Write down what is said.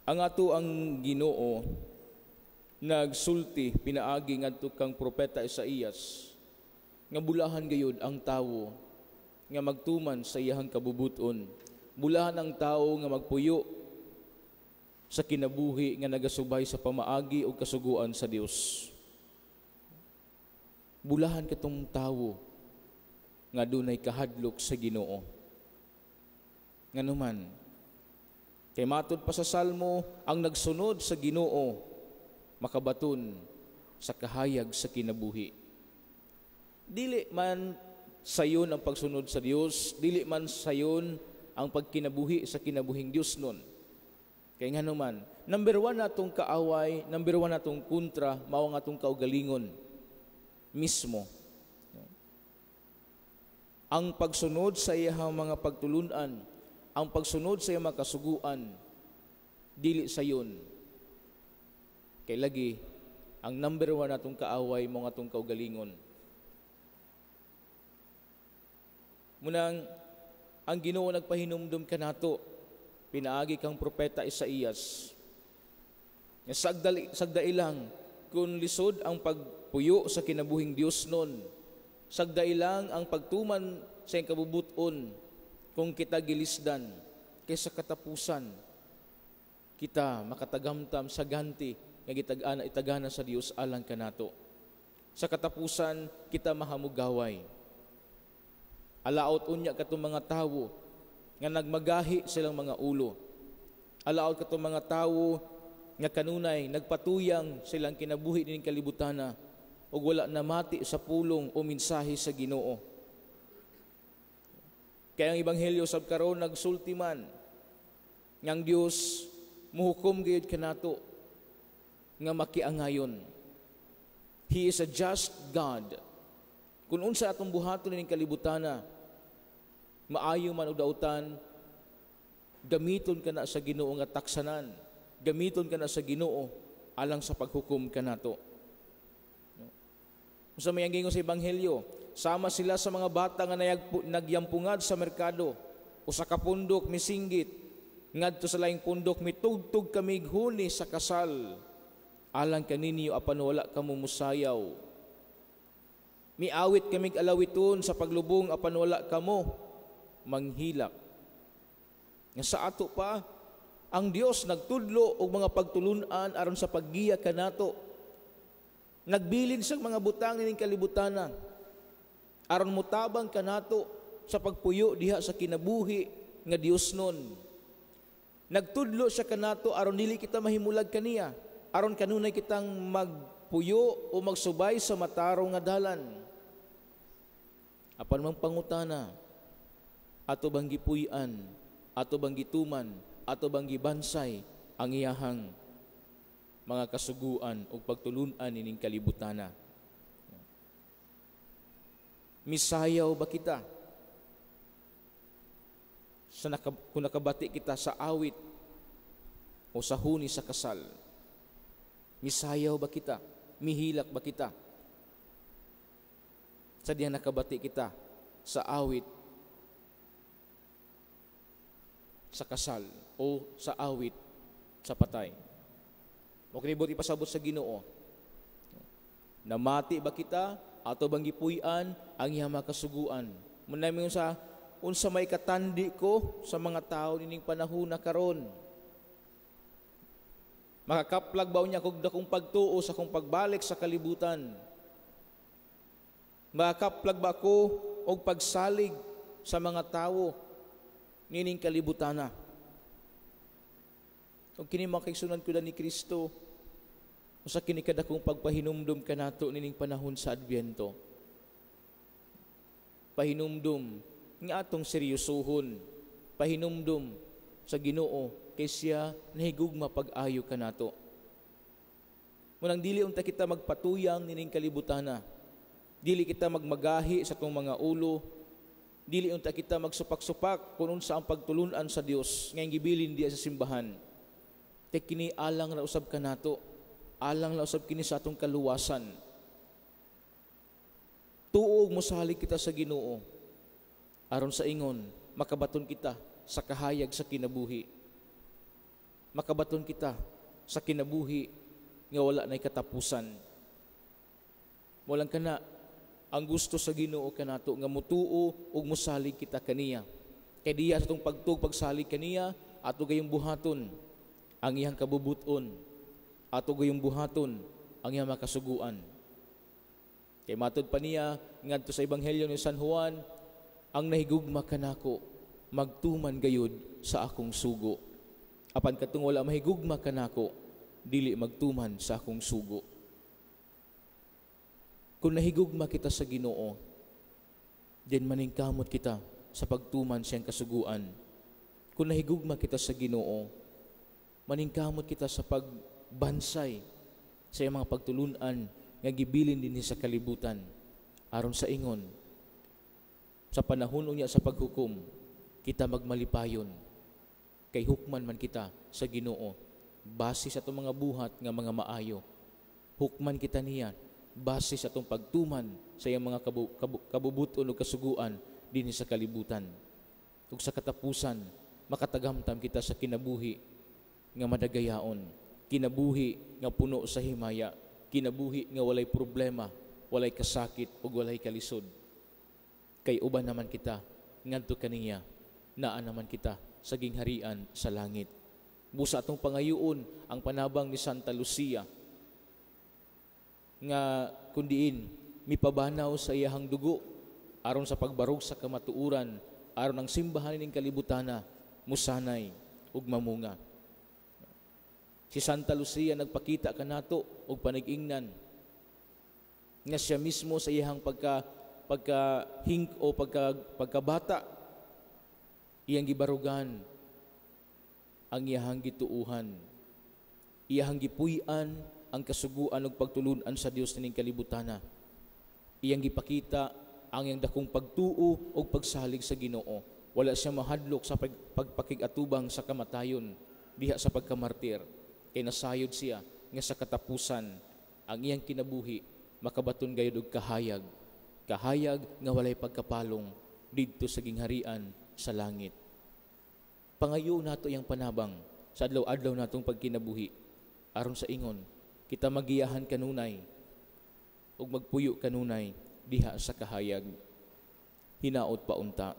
Ang ato ang Ginoo nagsulti pinaagi ngadto kang propeta Isaías nga bulahan gayud ang tawo nga magtuman sa iyahang kabubuton. Bulahan ang tawo nga magpuyo sa kinabuhi nga nagasubay sa pamaagi o kasuguan sa Dios. Bulahan katong tawo nga dunay kahadlok sa Ginoo. Nganuman, kay matud pa sa Salmo, ang nagsunod sa Ginoo makabaton sa kahayag sa kinabuhi. Dili man sayon ang pagsunod sa Dios, dili man sayon ang pagkinabuhi sa kinabuhing Dios nun. Kaya nga naman, number 1 natong kaaway, number 1 natong kontra, mao nga atong kaugalingon mismo. Ang pagsunod sa iyang mga pagtulunan, ang pagsunod sa iyang mga kasuguan, dili sayon. Kay lagi, ang number 1 natong kaaway, mao nga atong kaugalingon. Munang, ang Ginoo nagpahinumdum kanato, pinaagi kang propeta Isaías. Sagdailang, kung lisod ang pagpuyo sa kinabuhing Dios nun, sagdailang ang pagtuman sa iyang kabubuton, kung kita gilisdan, kaysa katapusan, kita makatagamtam sa ganti, nga itagana sa Dios alang kanato. Sa katapusan, kita mahamugaway. Alaot unya katong mga tawo nga nagmagahi silang mga ulo. Alaot katong mga tawo nga kanunay nagpatuyang silang kinabuhi ning kalibutana ug wala na mati sa pulong o mensahe sa Ginoo. Kaya ang ebanghelyo sab karon nagsulti man ngang Dios muhukom gayud kanato nga makiangayon. He is a just God. Kung unsa atong buhaton ning kalibutana, maayo man o dautan, gamiton ka na sa Ginoo nga taksanan, gamiton ka na sa Ginoo alang sa paghukom kanato. Sa may gingon sa ebanghelyo, sama sila sa mga bata nga nagyampungad sa merkado o sa kapundok misinggit, ngadto sa laing pundok mitugtog kami huni sa kasal, alang kaninyo apan wala kamo musayaw. Miawit kamig alawiton sa paglubong apan wala kamo manghilak. Nga sa ato pa, ang Dios nagtudlo og mga pagtulunan aron sa paggiya kanato. Nagbilin sa mga butang ning kalibutana aron mutabang kanato sa pagpuyo diha sa kinabuhi nga Dios nun. Nagtudlo siya kanato aron dili kita mahimulag kaniya, aron kanunay kitang magpuyo o magsubay sa matarong nga dalan. Apan mang pangutana, ato bang gipuy-an, ato bang gituman, ato bang gibansay ang iyahang mga kasuguan o pagtulunan ining kalibutana. Misayaw ba kita? Kung nakabati kita sa awit o sa huni sa kasal, misayaw ba kita? Mihilak ba kita? Sa diyan nakabati kita sa awit sa kasal o sa awit sa patay. O kinibot ipasabot sa Ginoo. Namati ba kita ato bang gipuy-an ang iyang mga kasuguan? Munay sa unsa may katandi ko sa mga tao nining panahon na karon. Makakaplag ba unya kog dakong pagtuo sa kong pagbalik sa kalibutan? Makakaplag ba ko og pagsalig sa mga tao nining kalibutana? O kini makigsunan ko ni Kristo, usa kini kadakong pagpahinumdum kanato nining panahon sa Adbyento. Pahinumdum nga atong seryosohon, pahinumdum sa Ginoo kay siya nahigugma pag-ayo kanato. Munang dili unta kita magpatuyang nining kalibutana, dili kita magmagahi sa tong mga ulo, dili unta kita magsupak-supak kung unsa ang pagtulunan sa Dios nga gibilin diya sa simbahan. Kay kini alang ra usab kanato, alang ra usab kini sa atong kaluwasan. Tuog mo salig kita sa Ginoo aron sa ingon makabaton kita sa kahayag sa kinabuhi. makabaton kita sa kinabuhi nga wala na'y katapusan. Walang kana ang gusto sa Ginoo kanato nga mutuo ug mosalig kita kaniya. Kay diya sa itong pagsalig kaniya, ato gayong buhaton ang iyang kabubuton, ato gayong buhaton ang iyang makasuguan. Kay matod pa niya ngadto sa Ebanghelyo ni San Juan, ang nahigugma kanako magtuman gayud sa akong sugo. Apan katong wala mahigugma kanako, dili magtuman sa akong sugo. Kung nahigugma kita sa Ginoo, din maningkamot kita sa pagtuman siyang kasuguan. Kung nahigugma kita sa Ginoo, maningkamot kita sa pagbansay sa iyang mga pagtulunan nga gibilin dinhi sa kalibutan aron sa ingon sa panahon unya sa paghukom kita magmalipayon kay hukman man kita sa Ginoo base sa atong mga buhat nga mga maayo. Hukman kita niya base sa atong pagtuman sa iyang mga kabubuton o kasuguan dinhi sa kalibutan. Ug sa katapusan makatagamtam kita sa kinabuhi nga madagayaon, kinabuhi nga puno sa himaya, kinabuhi nga walay problema, walay kasakit ug walay kalisod. Kay uban naman kita ngadto kaniya, naa naman kita sa gingharian sa langit. Busa atong pangayoon ang panabang ni Santa Lucia nga kundiin mipabanaw sa iyahang dugo aron sa pagbarog sa kamatuuran, aron ang simbahan ning kalibutana musanay ug mamunga. Si Santa Lucia nagpakita kanato og panig-ingnan nga siya mismo sa iyang pagkabata iyang gibarugan ang iyahang gituuhan, iyahang gipuy-an ang kasuguan ug pagtulun-an sa Dios ning kalibutana. Iyang gipakita ang iyang dakong pagtuo ug pagsalig sa Ginoo. Wala siya mahadlok sa pagpakig-atubang sa kamatayon diha sa pagkamartir. Kay nasayod siya nga sa katapusan ang iyang kinabuhi makabaton gayud og kahayag nga walay pagkapalong didto sa gingharian sa langit. Pangayo nato iyang panabang sa adlaw-adlaw natong pagkinabuhi aron sa ingon kita magiyahan kanunay ug magpuyo kanunay diha sa kahayag. Hinaot paunta.